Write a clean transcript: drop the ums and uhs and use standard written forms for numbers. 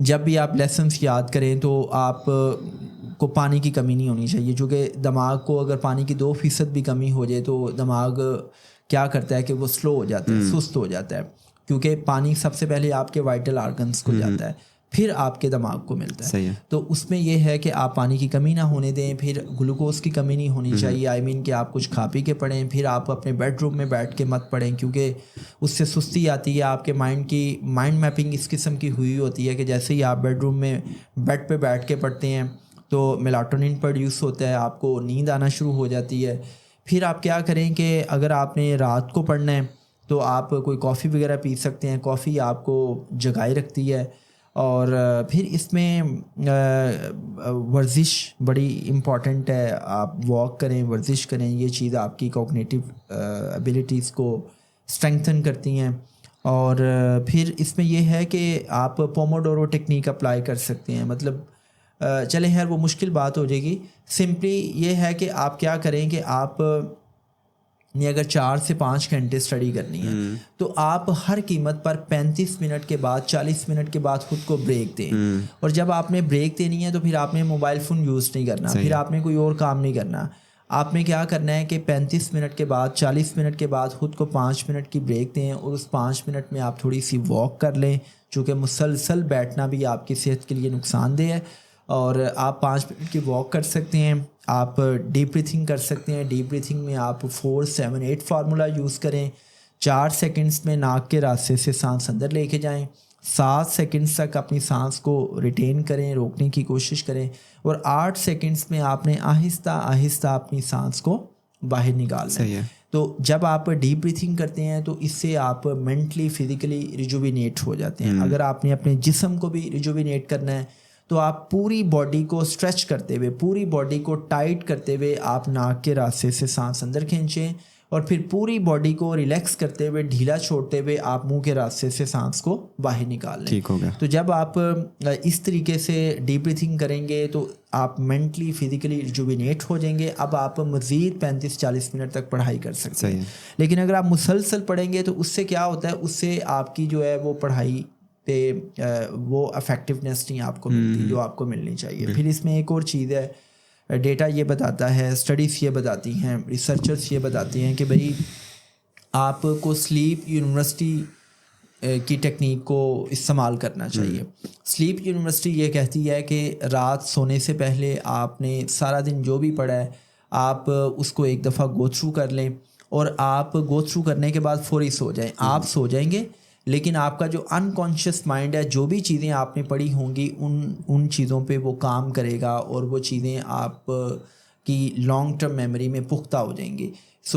جب بھی آپ لیسنس یاد کریں تو آپ کو پانی کی کمی نہیں ہونی چاہیے، چونکہ دماغ کو اگر پانی کی 2% بھی کمی ہو جائے تو دماغ کیا کرتا ہے کہ وہ سلو ہو جاتا ہے، سست ہو جاتا ہے، کیونکہ پانی سب سے پہلے آپ کے وائٹل آرگنس کو جاتا ہے، پھر آپ کے دماغ کو ملتا ہے۔ صحیح ہے۔ تو اس میں یہ ہے کہ آپ پانی کی کمی نہ ہونے دیں، پھر گلوکوز کی کمی نہیں ہونی چاہیے، آئی مین کہ آپ کچھ کھا پی کے پڑھیں، پھر آپ اپنے بیڈ روم میں بیٹھ کے مت پڑھیں، کیونکہ اس سے سستی آتی ہے، آپ کے مائنڈ میپنگ اس قسم کی ہوئی ہوتی ہے کہ جیسے ہی آپ بیڈ روم میں بیڈ پہ بیٹھ کے پڑھتے ہیں تو میلاٹونن پروڈیوس ہوتا ہے، آپ کو نیند آنا شروع ہو جاتی ہے۔ پھر آپ کیا کریں کہ اگر آپ نے رات کو پڑھنا ہے تو آپ کوئی کافی وغیرہ پی سکتے ہیں، کافی آپ کو جگائے رکھتی ہے۔ اور پھر اس میں ورزش بڑی امپورٹنٹ ہے، آپ واک کریں، ورزش کریں، یہ چیز آپ کی کوگنیٹیو ایبیلٹیز کو اسٹرینگتھن کرتی ہیں۔ اور پھر اس میں یہ ہے کہ آپ پوموڈورو ٹیکنیک اپلائی کر سکتے ہیں، مطلب چلیں خیر وہ مشکل بات ہو جائے گی، سمپلی یہ ہے کہ آپ کیا کریں کہ آپ نے اگر 4 سے 5 گھنٹے اسٹڈی کرنی ہے تو آپ ہر قیمت پر 35 منٹ کے بعد 40 منٹ کے بعد خود کو بریک دیں، اور جب آپ نے بریک دینی ہے تو پھر آپ نے موبائل فون یوز نہیں کرنا، پھر آپ نے کوئی اور کام نہیں کرنا، آپ نے کیا کرنا ہے کہ 35 منٹ کے بعد 40 منٹ کے بعد خود کو 5 منٹ کی بریک دیں، اور اس 5 منٹ میں آپ تھوڑی سی واک کر لیں، چونکہ مسلسل بیٹھنا بھی آپ کی صحت کے لیے نقصان دہ ہے، اور آپ 5 منٹ کی واک کر سکتے ہیں، آپ ڈیپ بریتھنگ کر سکتے ہیں، ڈیپ بریتھنگ میں آپ 4-7-8 فارمولہ یوز کریں، 4 سیکنڈز میں ناک کے راستے سے سانس اندر لے کے جائیں، 7 سیکنڈز تک اپنی سانس کو ریٹین کریں، روکنے کی کوشش کریں، اور 8 سیکنڈز میں آپ نے آہستہ آہستہ اپنی سانس کو باہر نکالنا ہے۔ تو جب آپ ڈیپ بریتھنگ کرتے ہیں تو اس سے آپ مینٹلی فزیکلی ریجوینیٹ ہو جاتے ہیں۔ اگر آپ نے اپنے جسم کو بھی ریجوینیٹ کرنا ہے تو آپ پوری باڈی کو اسٹریچ کرتے ہوئے، پوری باڈی کو ٹائٹ کرتے ہوئے آپ ناک کے راستے سے سانس اندر کھینچیں، اور پھر پوری باڈی کو ریلیکس کرتے ہوئے، ڈھیلا چھوڑتے ہوئے آپ منہ کے راستے سے سانس کو باہر نکال لیں۔ ٹھیک ہو گیا۔ تو جب آپ اس طریقے سے ڈیپ بریتھنگ کریں گے تو آپ مینٹلی فزیکلی ریجوینیٹ ہو جائیں گے، اب آپ مزید 35-40 منٹ تک پڑھائی کر سکتے ہیں۔ لیکن اگر آپ مسلسل پڑھیں گے تو اس سے کیا ہوتا ہے، اس سے آپ کی جو ہے وہ پڑھائی پہ وہ افیکٹونیس نہیں آپ کو ملتی جو آپ کو ملنی چاہیے۔ پھر اس میں ایک اور چیز ہے، ڈیٹا یہ بتاتا ہے، اسٹڈیز یہ بتاتی ہیں، ریسرچرز یہ بتاتی ہیں کہ بھئی آپ کو سلیپ یونیورسٹی کی ٹیکنیک کو استعمال کرنا چاہیے۔ سلیپ یونیورسٹی یہ کہتی ہے کہ رات سونے سے پہلے آپ نے سارا دن جو بھی پڑھا ہے آپ اس کو ایک دفعہ گو تھرو کر لیں، اور آپ گو تھرو کرنے کے بعد فوری سو جائیں۔ آپ سو جائیں گے لیکن آپ کا جو انکانشیس مائنڈ ہے، جو بھی چیزیں آپ نے پڑھی ہوں گی ان چیزوں پہ وہ کام کرے گا، اور وہ چیزیں آپ کی لانگ ٹرم میموری میں پختہ ہو جائیں گی۔